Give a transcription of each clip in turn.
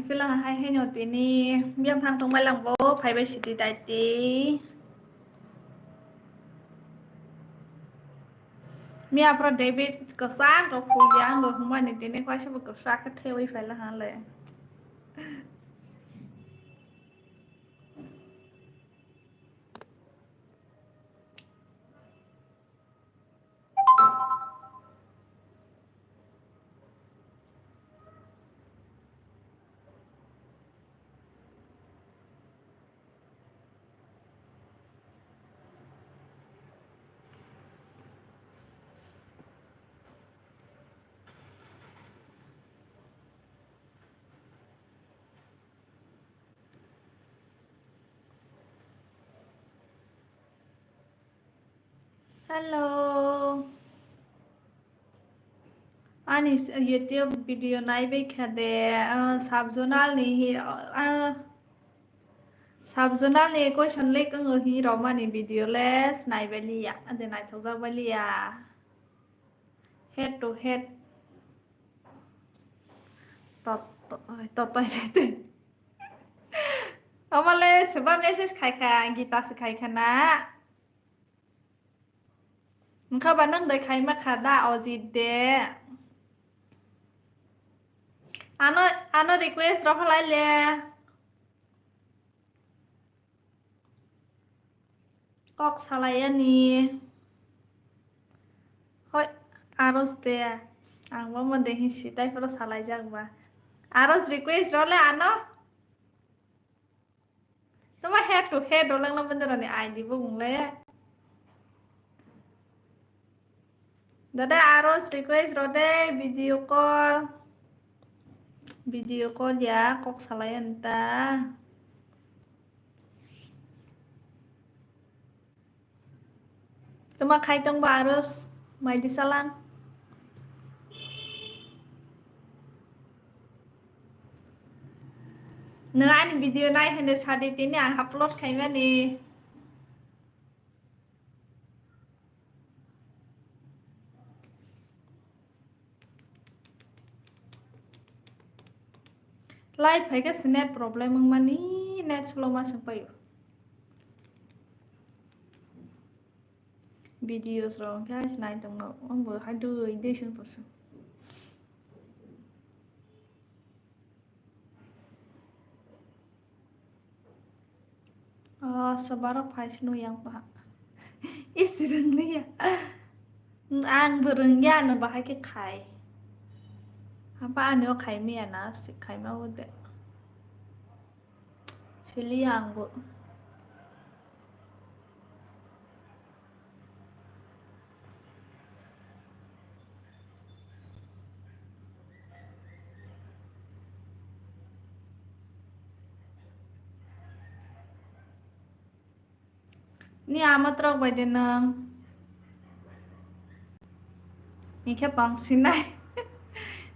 phi là hay nhỏ tí ni miếng thang tung bay lòng bố phải bay xịt đại tí mía pro David có xác rồi phụ giang rồi không ai nên tí ni quay sẽ có xác cái theo ý phải là hả lệ hello ani YouTube video này về khá de subjonal ni hi subjonal ni question lek ang hi romani video les nai velia ade nai thoza velia head to head tot tot tot totเอามาเลยสบายไม่ใช่ใครค่ะกีตาร์สใครค่ะนะมันเข้าไปนั่งโดยใครมาค่ะได้ออจีเดano request เราอะไรเลยกอกสไลด์นี่เฮ้ยอารสเดียอ่างว่ามันเดี๋ยวหิสิได้เพราะสไลด์จังวะอารส request เราเลยanoแต่ว่า head to head เราเรื่องเราเป็นตัวไหนไอดีบุ้งเลยเดี๋ยวได้อารส request เราได้video call ya kok salah entah cuma kaitong barus may disalang nữa anh video này hình được sao đi tí nè upload khay mà đi live phải cái net problem mong mà ní net slow mà sang payo videos rồi guys này tông nó ông vừa hai đứa đi xem vào xem sebarang file nu yang pak istirahat nih ya ang berengnya nu bahaya ke kai apa anu kai mie nasi kai mau deh siliang buนี่amat terus badanangนี่แค่ต้องสินาย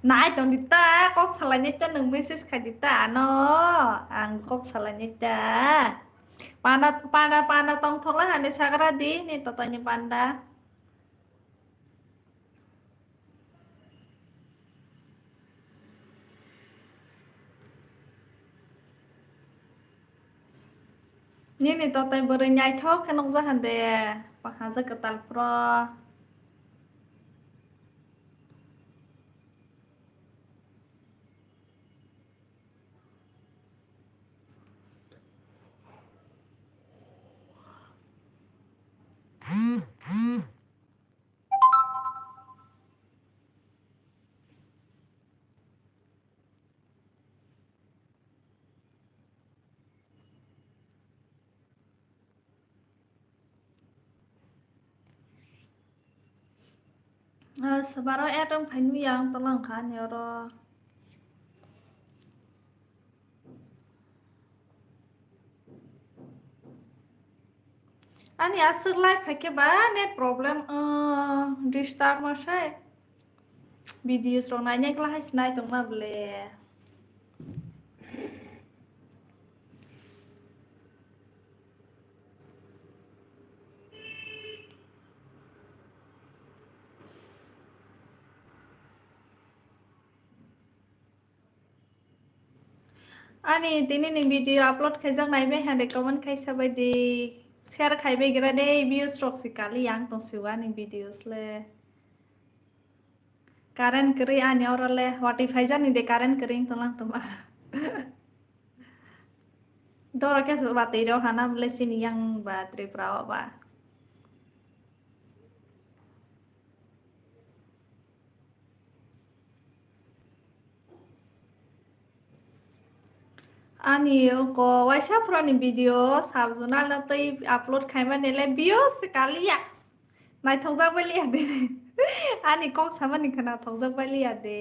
นายต้องดิตาก็สลัดเนี่ยจ้าหนึ่งไม่ใช่ใครดิตาเนาะอังก็สลัดเนี่ยจ้าpanda tong thong lah ane sakra di ni totonya panda ni totonya berenyai thok kan nong zahan de pahaza ketal pro sebarang trong phải nuôi yang tolong kan ya ro ani asal live phải cái ba net problem restart mà sai video sau này nhắc lại này tụi mà bਲੇ Ani tini ni video upload khaijak naibe hande comment khaisa baidi share khaibe gira de views rok sikali yang tong siwa ni videos le karen keri ani orole Spotify jani de karen kering tolang toma dora ke bateri ro hana mle sini yang bateri prawa ba ani ko waisa pro ni video sabjuna la tai upload khaima nele views sikali ya nai thongjak bali ade ani kok sama ni khana thongjak bali ade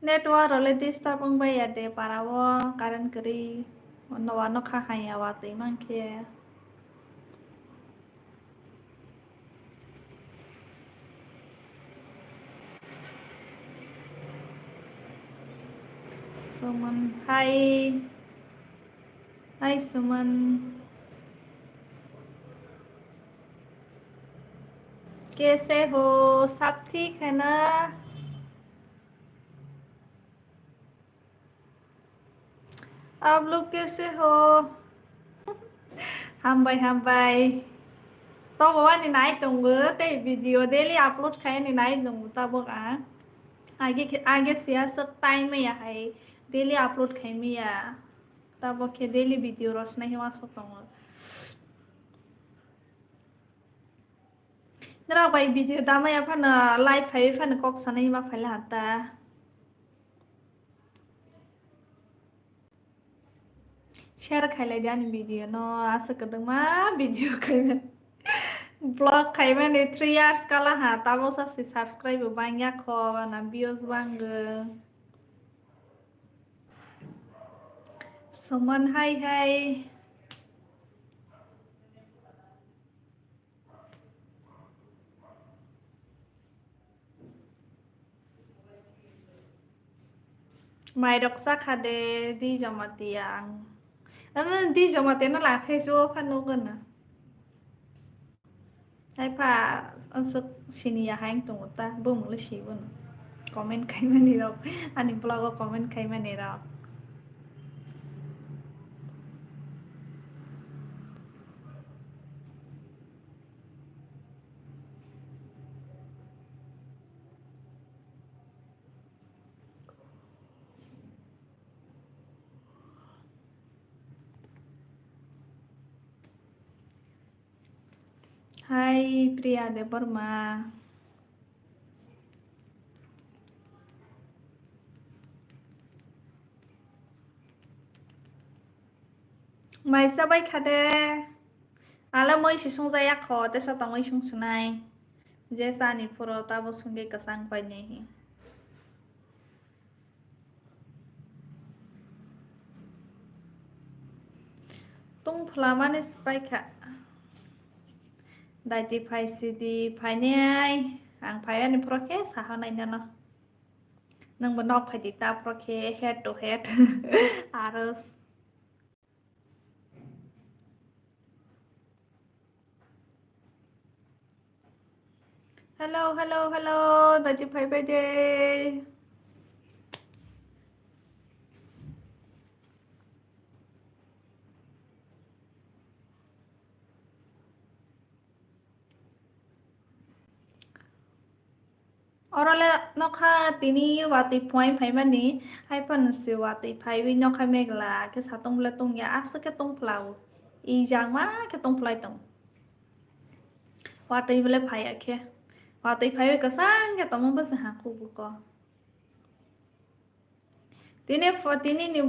network role disturb ang bai ade parawo karen keri no wano kha haya wate mangke Suman hai Suman कैसे हो सब ठीक है ना आप लोग कैसे हो हामबाय तो बाबा ni nai tunggu te video daily upload kaya ni nai tunggu ta bok आगे से सब टाइम में है daily upload kaya mi ya ta bok ke daily video ros nahi masuk tunggu nara bai video dama ya pana live hai pana kok sana ma phala hata share khailai dan video no asa kadang ma video kaimen blog kaimen 3 years kala ha tabo sa si subscribe banyak ko na views bang Suman hai Mai đọc sắc hả để đi cho mà tiền đi cho mà tiền nó là Facebook phát nô gần à hay pa sức xin ya hang tung ta bung lấy xí bun comment cái mà này đâu anh blog comment cái mà này đâu Hai Priya Deborma mày sao bay khá đê ala mới chỉ sung ra yak khó tại sao tao mới sung sung này dễ sa ni puro tao vô sung cái sang bay nhỉ tung phla mà này bay khá đại tỷ phải CD phải nhai ang phải anh pro ke sa ha này nó nang bên nóc phải tỷ ta pro ke head to head arus hello đại tỷ phải bay đi Orale no kha tini wati point phai mani hai pan si wati phai wi no kha megla ke sa tong la tong ya as ke tong plau I jang ma ke tong plai tong wati vele phai akhe wati phai ka sang ke tong ba sa ha ku bu ko tini ni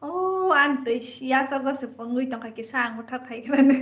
oh antes ya sab da se pongui tong ka ke sang mo thak phai kra ne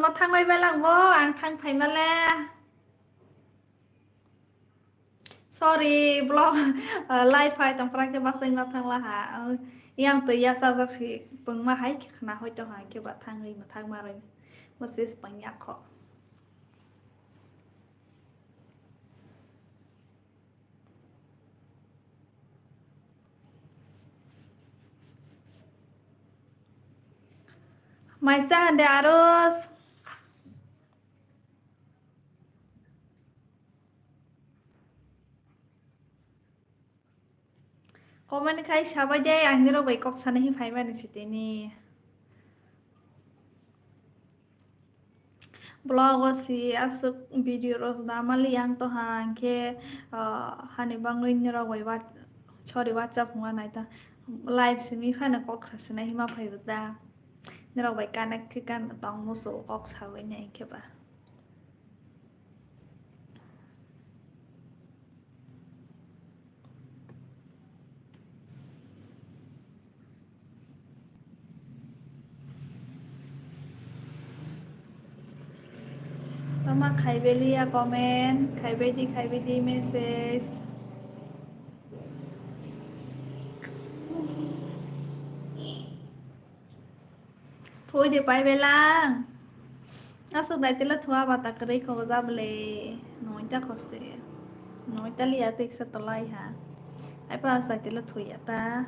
มาทางไว้ไปหลังบ่อังทางไผมาแล้ว sorry blog live file tang prak ke basai ma thang la ha yang tu ya sa jak si pung ma hai khna hoi to ha ke ba thang ri ma thang ma roi ma sis pang yak kho mai sa ande arus komen khai sabai dai ang ro bai kok sana hi phai ba ni sitini blog si asuk video ros da mali yang to hang ke hani bangoi ni ro bai wat sorry whatsapp hua nai ta live si mi pha na kok sa na hi ma phai da ni ro bai kan ek kan tong mo so kok sa bai nyai ke ba Tama khai belia comment khai bedi message thôi thì bay về lang nó sức đại là thua và ta cái không có ra bể nói ta có sẽ nói ta lia tích sẽ tolai hả ai bao đại là thua ta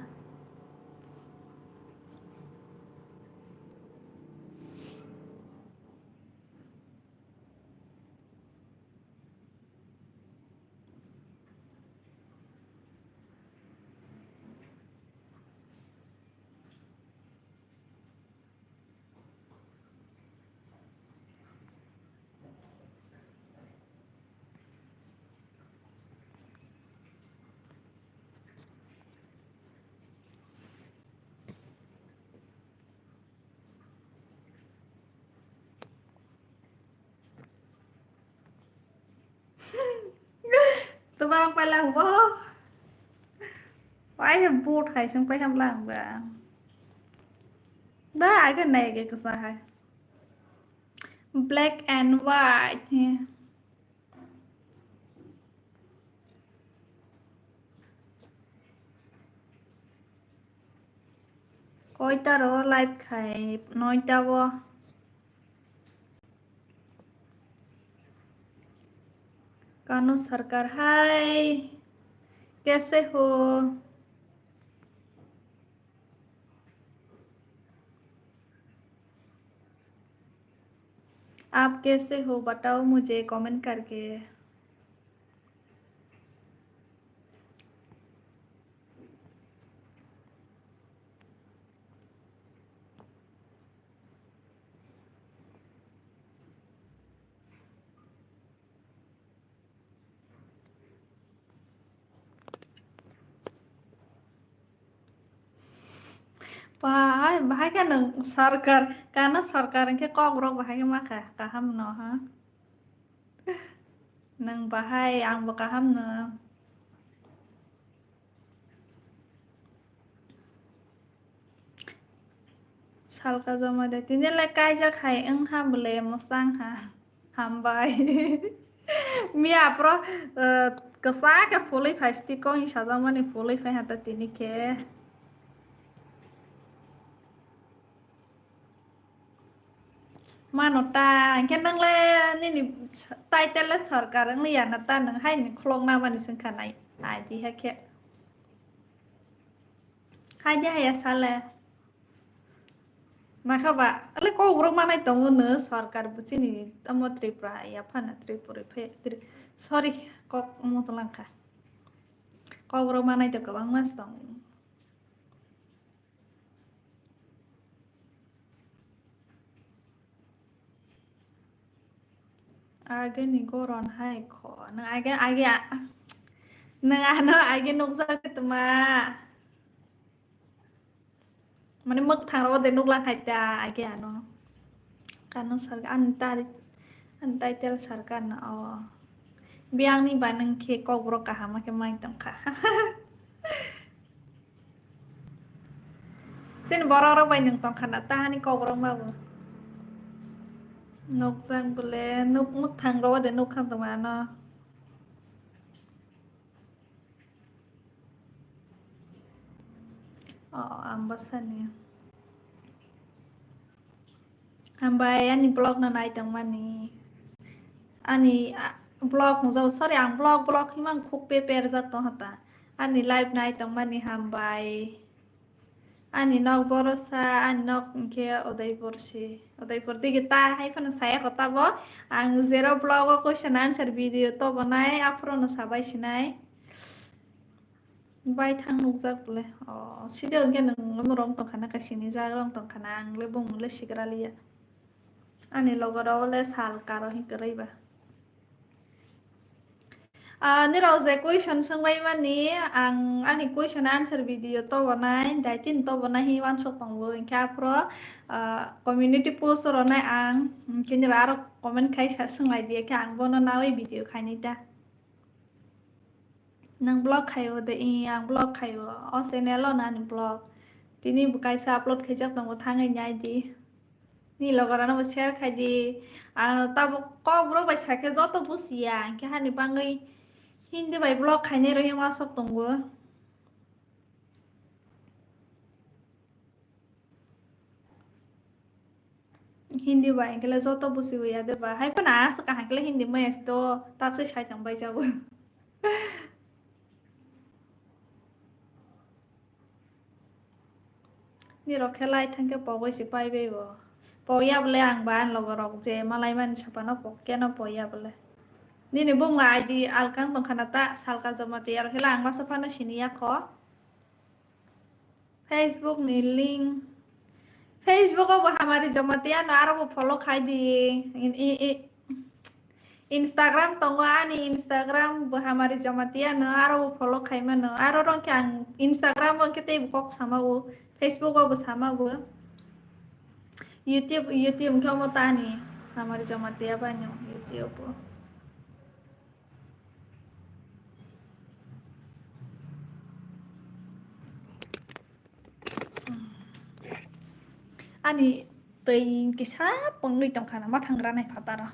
tụi bạn phải làm vô phải làm bút hay xong phải làm và ba cái này cái sao hay black and white nha coi ta rồi live khai nói ta vô कानून सरकार हाय कैसे हो आप कैसे हो बताओ मुझे comment करके Wah, bahaya kan nang sarkar karena sarkar ke kokrok bahaya maka kaham no ha nang bahaya ang bakaham no salka zama da tinje la kai ja khai ang ha bele mosang ha hambai mia pro kasa ke poli phasti ko in shazama ni poli phai hata tini ke Manota cái năng le ni tay tên là sarkar ang lian na ta nang hai ni khlong na mani sing khanai ai ti ha ke hai ja ya sale maka ba ale ko urok manai tong ne sarkar buci ni tamo tripura ya phana tripura phe sorry kok mo tolang ka ko urok manai to kabang mas tong age ni goron hai ko nang age nang ano age nuk sa ketema mane mak thang ro de nuk lang hai ta age ano kanu sarkar antai tel sarkar na o biang ni banang ke Kokborok ka hama ke mai tong ka sin bororo bai nang tong khana ta ni Kokborok ma bu nục răng bule nục mức thang rồi để nục khang tụi mà nó ambasan ya hambai ani blog na nai tang mani ani blog mo jau sorry ang blog himang khuk pe per za to hata ani live nai tang mani hambai ani nok borosa ani nok ke Udaipur si Udaipur di kita hai pan saya kota bo ang zero blog question answer video to banai apro na sabai sinai bai thang nuk jak bole sideu ke nang mo rong tong khana ka sini ja rong tong khana ang le bung le sigralia ani logoro le sal karo hi kreiba ni rau je question sangbai mani ang ani question answer video to banai dai tin to banai hi wan sok tong bo ka pro community post ro nai ang kini aro comment khai sa sanglai dia ka ang bono nawi video khai ni ta nang blog khayo de yang blog khayo o channel lo na ni blog tini bukai sa upload khai jak tong thangai nyai di ni logara na share khai di tab ko bro bai sa ke joto busia ke hani bangai hindi bai blog khai ne ro hima sok tong go hindi bai ke la joto busi ya de ba hai pa na sa ka ha ke hindi mes to ta se sai tong bai jabu ni ro khelai thang ke pogoi si pai be bo poya bole ang ban logorok je malai man chapana pokke no poya bole ni ne bung ai di alkang tong khanata salka jamate ar helang ma sapana sinia kho Facebook ni link Facebook को हमारी जमातिया नारो वो follow खाई दी Instagram tonggo ani Instagram हमारी जमातिया न आरो वो follow खाई में न आरो रंग क्या Instagram वो किते बुक sama वो Facebook वो sama वो YouTube क्या मत आनी हमारी Jamatia बान्यो YouTube ani tei kisah pengli tong kana mat hangra nai fatara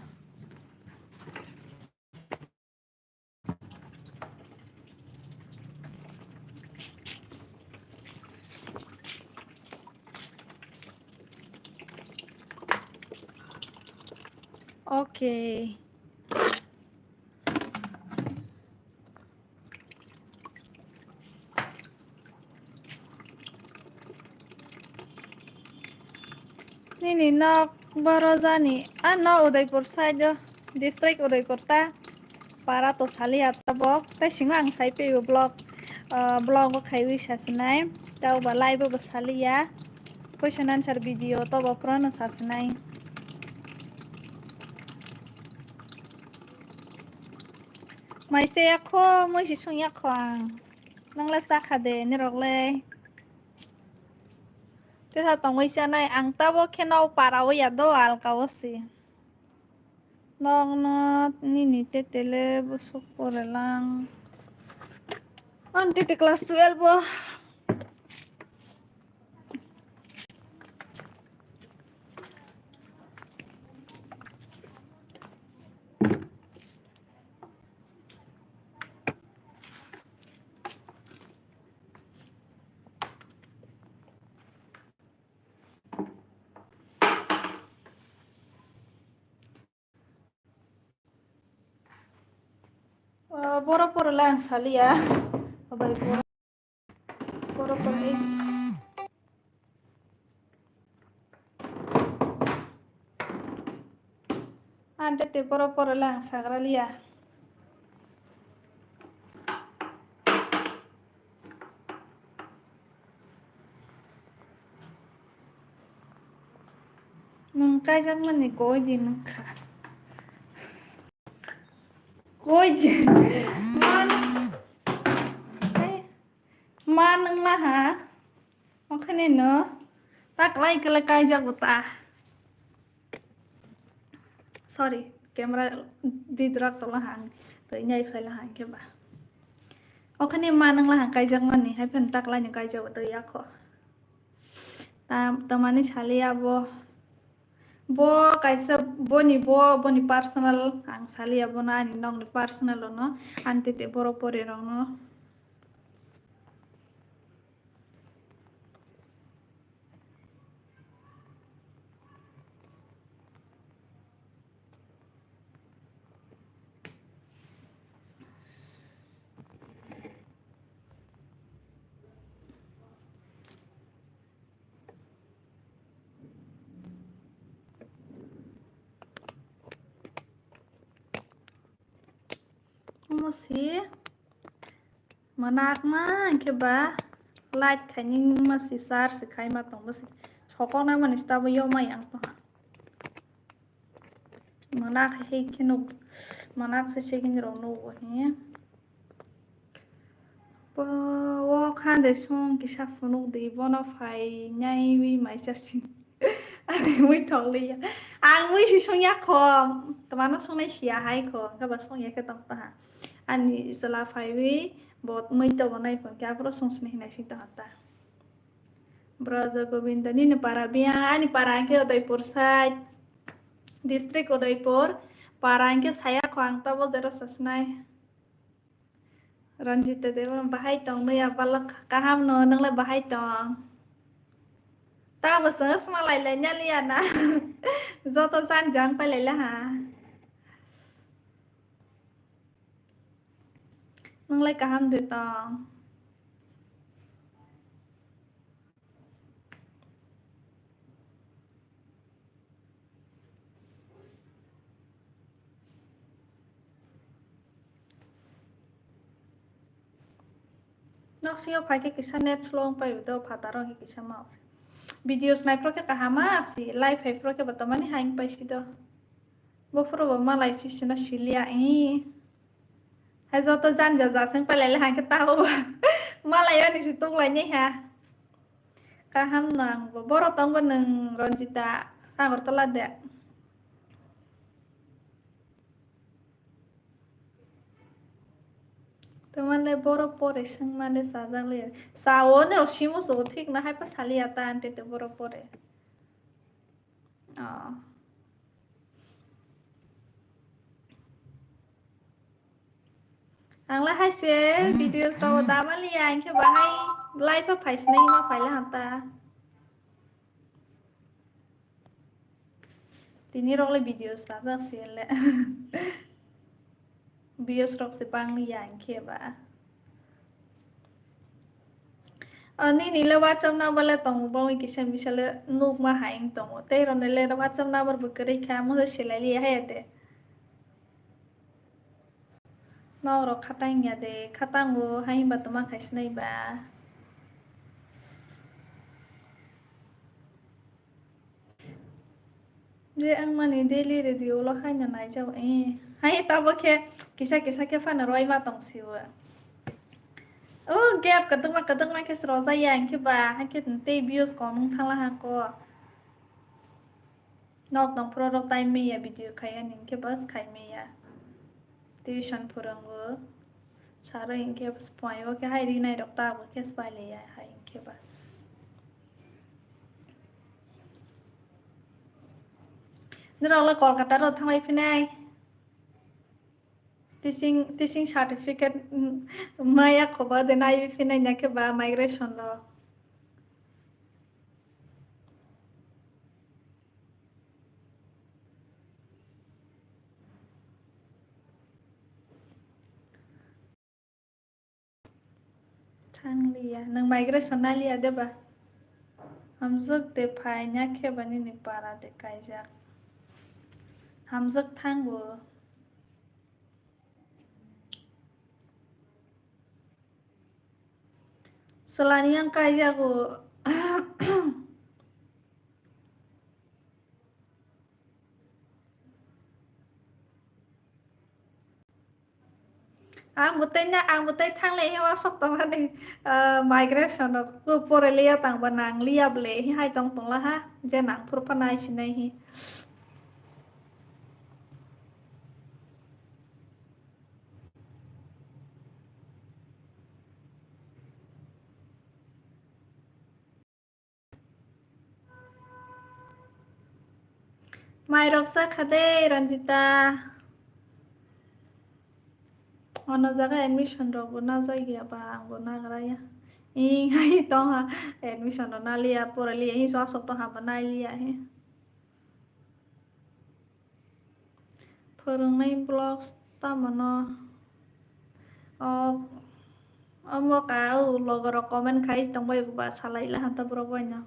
okay ni nok barozani no Udaipur side district Udaipur ta para to sali atta bok ta singang sai pe blog blog ko khai wi sasnai tau ba live ba sali ya question answer video to ba prono sasnai mai se kho moi si sung ya khwang nang la sa kha de ni rok le te sa tong wi sa nai ang ta bo khenau para o ya do al ka o si nong na ni te tele bo sok pore lang anti te class 12 bo boro lang sali ya Udaipur boro is ante te boro lang sagralia nung kai jang man ni koi di nung kha koi di man nung la ha makhane no tak lai kala kai jak buta sorry camera di drak to la hang to nyai phai la hang ke ba okhane man nung la hang kai jak man ni hai phan tak lai ni kai jak to ya kho ta tamani chali abo bo kaisa boni personal ang salia bona ani nong ni personal no anti te boro pore rong no mo si manak ma ke ba light khaning ma si sar si khai ma tong si sokong na man sta bo yo ma yang to manak he kinu manak se kin ro no bo he bo wo khan de song ki sa phunu de bona phai nhai wi mai cha sin ani mui thong li ang mui si song ya kho tama na song nei sia hai kho ka ba song ya ke tong ta ani sala phai wi bot mui to bonai pon kya pro song smeh nai si ta ta Braza Govinda ni para biya ani para ke Udaipur side district Udaipur para ke saya ko ang ta bo zero sasnai Ranjita dewa bahai tong no ya balak kaham no nang la bahai tong ta ba sang sma lai lai nya liya na zo to san jang pa lai la ha nang lai kaham de tong nok sio phai ke kisa net slong pa yu do phataro ke kisa ma video snai pro ke kahama si live hai pro ke batamani hain pa si do bo pro ba ma live si na silia hai zo to jan ja ja sang pa lai la ha ke ta bo ma lai ni si tung lai ni ha kaham nang bo boro tong bo nang Ranjita angor to la de तो माले बोरो पोरे संग माले साजा ले सावो ने रोशिमो सो ठीक ना है पर साली आता आंटे ते बोरो पोरे angla hai se video so da mali ya ke bahai live pa phais nei ma phaila hata tini role video sa za se le bios rok se pang li ya ke ba ani ni le wa cham na bala tong bo ki sem bisale nuk ma haing tong te ron le wa cham na bar bu kare kha mo se le li ha ate no ro khatang ya de khatang go hai ba tama khais nei ba je ang mani daily radio lo hai na nai chau hai ta bo ke kisa ke fa na roi ma tong siwa oh gap kadang ma ke sro za yang ke ba ha ke te bios ko mung thang la ha ko nok tong product time me ya video khai an ke bas khai me ya tuition purang go sara in ke bas point wo ke hai ri nai dok ta bo ke spai le ya hai ke ba nro la kolkata ro thang mai phinai teaching certificate maya khoba de nai phinai nya ke ba migration lo thang liya nang migration na liya de ba hamzak de phai nya ke bani ni para de kaijak hamzak thang bo selani yang kaijak go ang butay thang le hewa sok to ni migration ko pore liya tang banang liya ble hi hai tong tong la ha je nang pur panai sinai hi Mai roksa khade Ranjita. Ono jaga admission rok bo na jai ba angbo na graya. Hai to ha admission na liya pura liya hi so to ha ba na liya he. फोरोंनाय blogs तामानो अमका लोगोर comment खाइ तंबाय बा सालाइला हाता ब्रबायना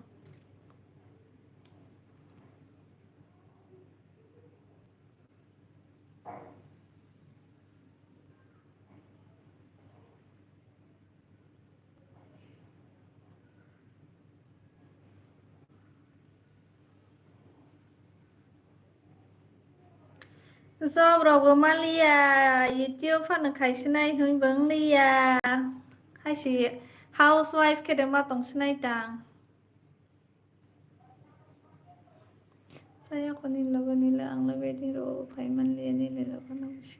job rogo malia YouTube fano khaisinai hui bang liya haisi housewife kede ma tongsinai tang saya ko ni logo nila ang labedi ro phaiman liya ni le logo na bisi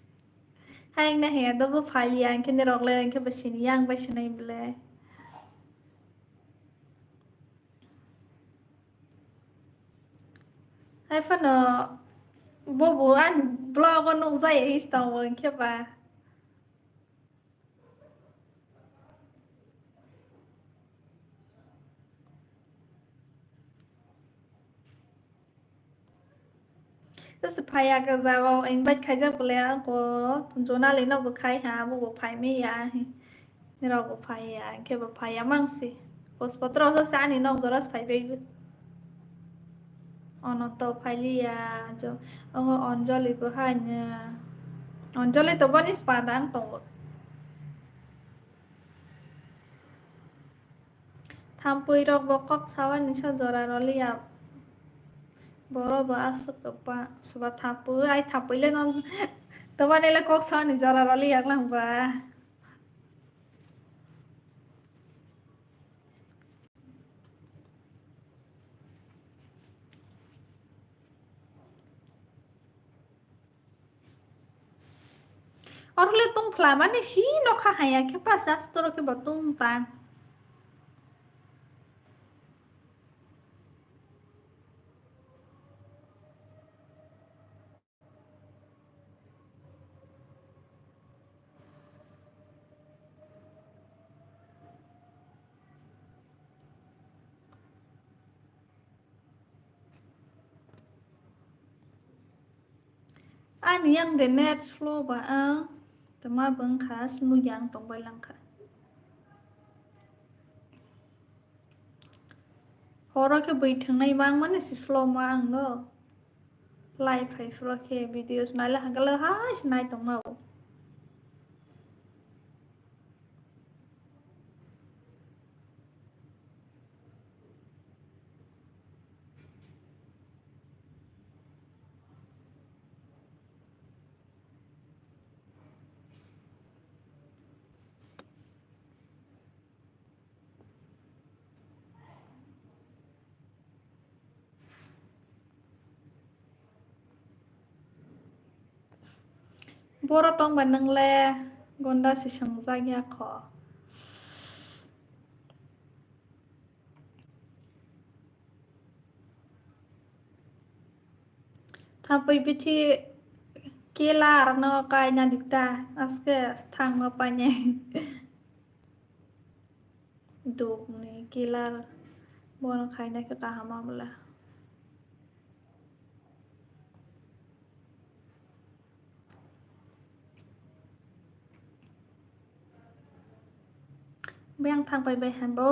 haing na he do bo phailia ang kene rok le ang ke basini yang basinai bele hai fano bobo an blog no zai istang won ke ba Terus paya ke zawo invite khai jak bole ko tunjona le no bo khai ha bo phai me ya ni ro bo phai ya ke bo phai ya mangsi pos potro so sa ni no zoras phai be ono to phai li ya jo ongo onjoli bo ha nya onjoli to bonis padang to thampui rok bo kok sawan ni sa jora roli ya boro bo asuk pa suba thapu ai thapui le non to bane le kok sa ni jora roli ya lang ba Orle tung flama ni si no kha haya ke pas astro ke batung tan an yang de net slow ba tama bang khas nu yang tong bai lang kha horo ke bai thang nai mang mane si slow ma ang no live hai fro ke videos nai la hangala ha nai tong ma boro tong ban nang le gonda si sang ja ya kho thapai bithi kela arno kai na dikta aske thang ma panye duk ni kela bono khai na ke ka hama bala beng thang pai bai han bo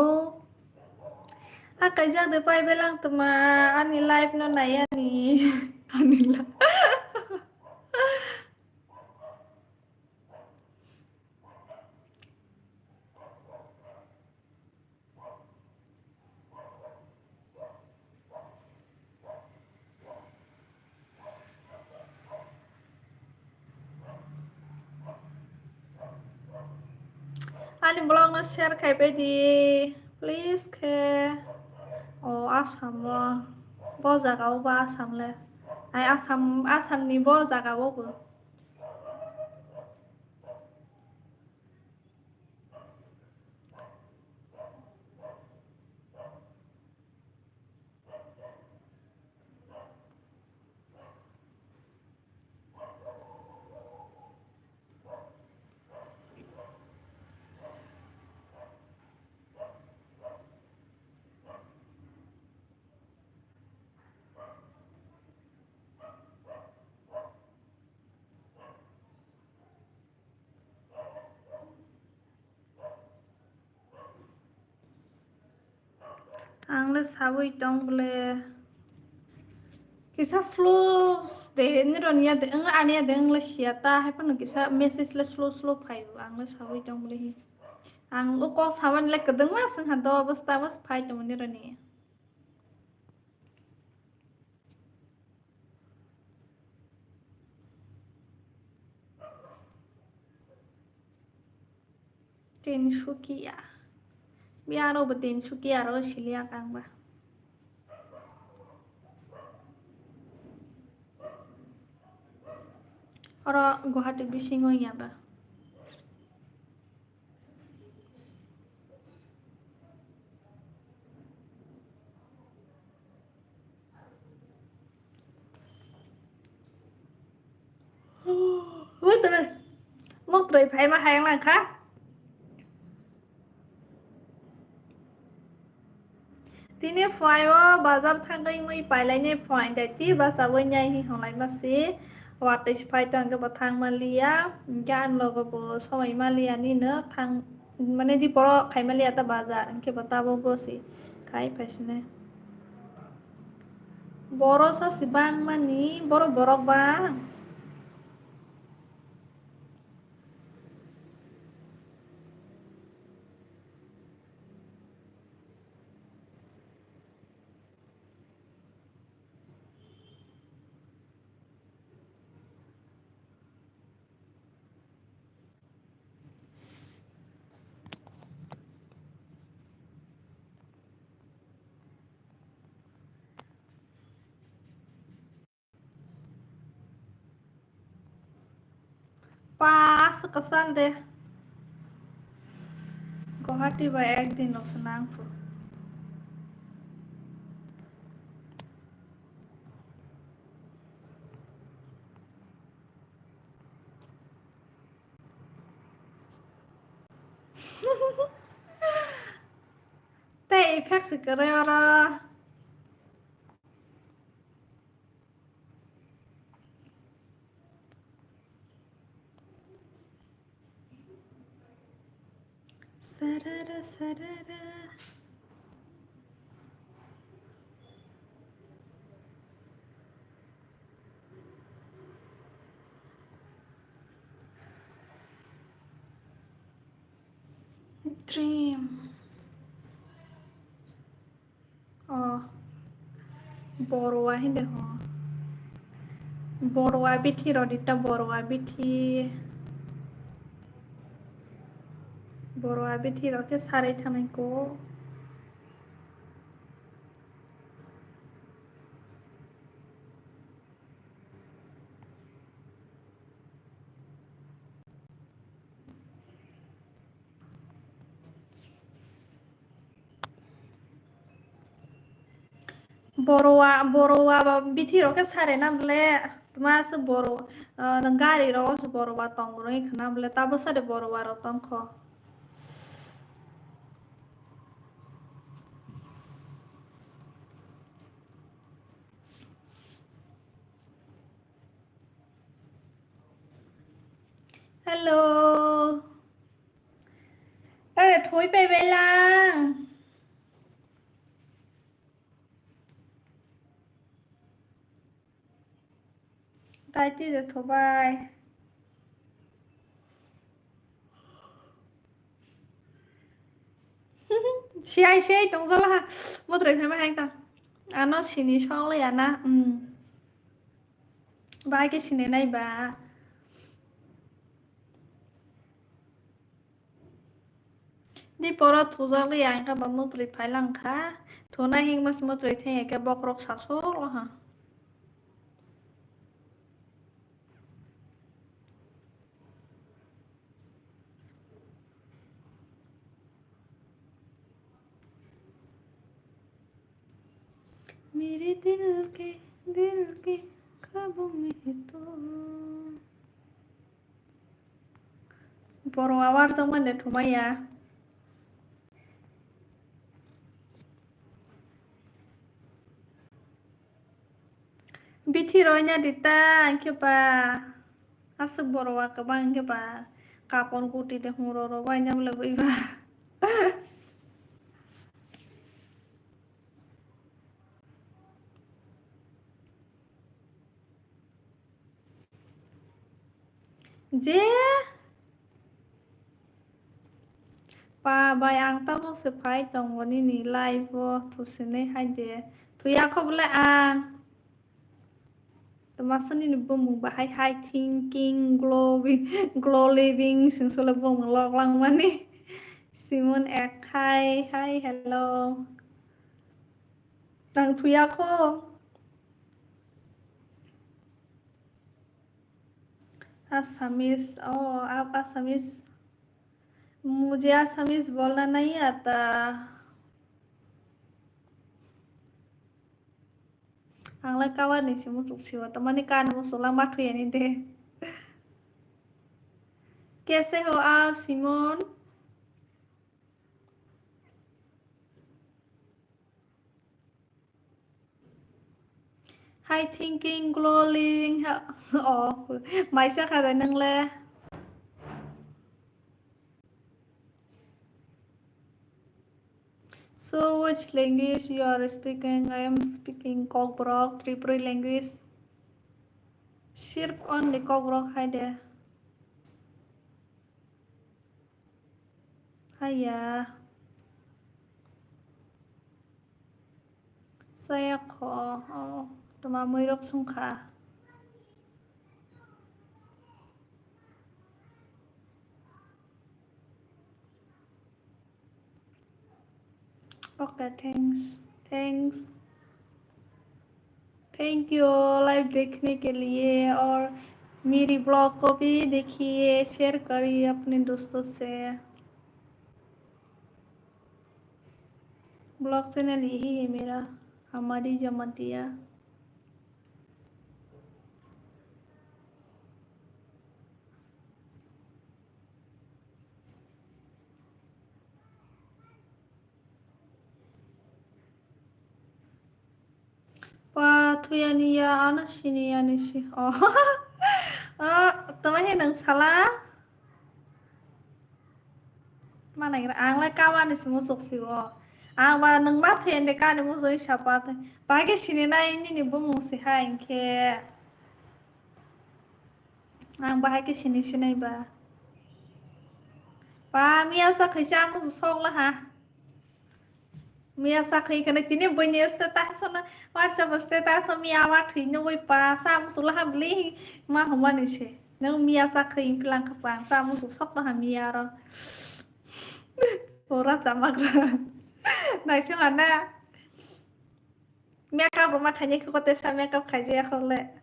kai jak de pai belang tuma ani live no nai ani ani la ani blog no share khai pai di please ke asam bo jaga ba asam le ai asam ni bo jaga bo Angles sabui tong bole kisa slow de nironia de ania de English siata hai panu kisa message le slow phai Angles sabui tong bole hi ang ko sawan le kedeng mas ha do basta bas phai tong nironi tin shukia biaro betin shukia ro silia kang ba oro Guwahati bisingo ya ba mất rồi phải mà hàng là khác tini phai wa bazar thangai mui pailai ne phai dai ti ba sawai nyai hi honglai ma si wat is phai tang ke bathang malia jan logo bo somai malia ni na thang mane di poro khai malia ta bazar ke batabo bo si khai paisne boro sa si bang mani boro borok bang pas kesal deh Guwahati ba ekdin ok senang fu te effect se kare ora sarara sarara dream oh borwa hinde ho borwa bithi rodita borwa bithi roke sarai thanai ko borowa bithi roke sare na bole tuma se boro gari ro se borowa tong ro khana bole tabo sare borowa ro tong kho hello tare thoi pe bela tai ti de thobai siai tong zo la mo tre phe ma hang ta ano sini song le ya na bai ke sini nai ba di poro thuzak le yang ka ba mo tre phai lang kha thona hing mas mo tre the ke bokrok saso lo ha मेरे दिल के ख्वाबों में तो बर' आवार जों माने थमाया बिथि रोइना दिता केबा आसु बर'आ गोबां केबा कापन गुटि दे हुरो रो बायना बले बैबा जे बाबाय आं ताबुंसो फाय दंगनि नि लाइव थुसने हायदे थुयाखौबोलाय आं masani ni bumung bahai high thinking glow living singsola bumung lok lang mani Simon ek hi hello tang thuya ko Assamese आप असमीज मुझे असमीज बोलना नहीं आता आंलाय कावानिसो मुसुकसिवा तमाने कान मुसुला माथुयानि दे कैसे हो आप Simone High thinking glow living माइसा खादा नोंले So which language you are speaking? I am speaking Kokborok, Tripuri language. Sirf only Kokborok hai de. Haya. Saya ko. Tuma muirok sungka. Okay, thanks. Thank you live देखने के लिए और मेरी blog को भी देखिए शेयर करिए अपने दोस्तों से ब्लॉग चैनल यही है मेरा हमारी Jamatia Patuyaniya anasiniyanisi tamahe nang salah mana kira anglah kawan is musuk siwo ang ba nang mathen de kan muso siapa teh bagi sini na ini ni bumung si hain ke ang bahagi sini sini ba miasa kisah musu sok lah ha Mia sakhi kana tini bunyi status na WhatsApp status mi awat hin noi pa sam sulah beli ma humani che nang mia sakhi pilang kapang sam su sok na mia ro ora samagra nai chung ana mia ka bo ma khanye ko te sa mia ka khaje khole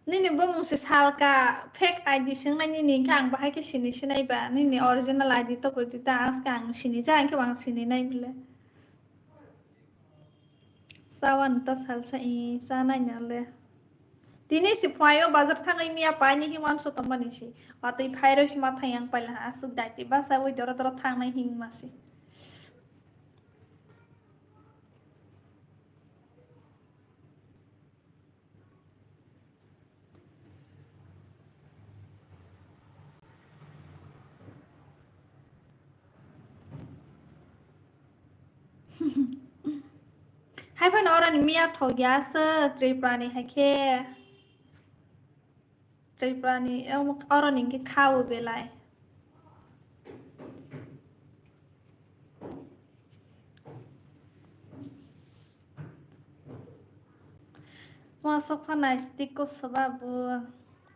Nini bumung si salka fake ID sing na nini kang bahai ke sini sinai ba nini original ID to kurti ta as kang sini jang ke bang sini nai bile sawan ta salsa I sana nyale Tini si phayo bazar thangai mia pani himan so tamani si patoi phairo si matha yang pala asuk daiti basa oi dora thangai hing masi Hai phan orang mia tho ya se triprani hai ke triprani orang ning ke khau belai Masuk panai stick ko sababu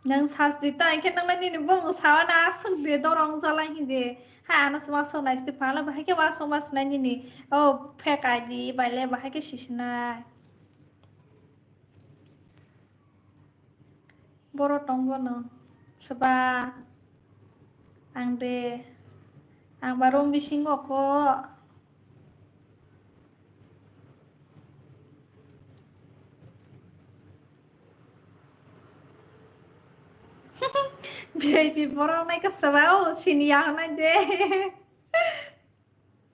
nang sas di tai ke nang lani ni bom sawana asuk de dorong zala hi de ha ana sama so nai stick pala bahai ke waso mas nani ni fake ID baile bahai ke sisna boro tongbo no seba ang de ang barom bisingo ko Baby borong nai ka sabao sini yang nai de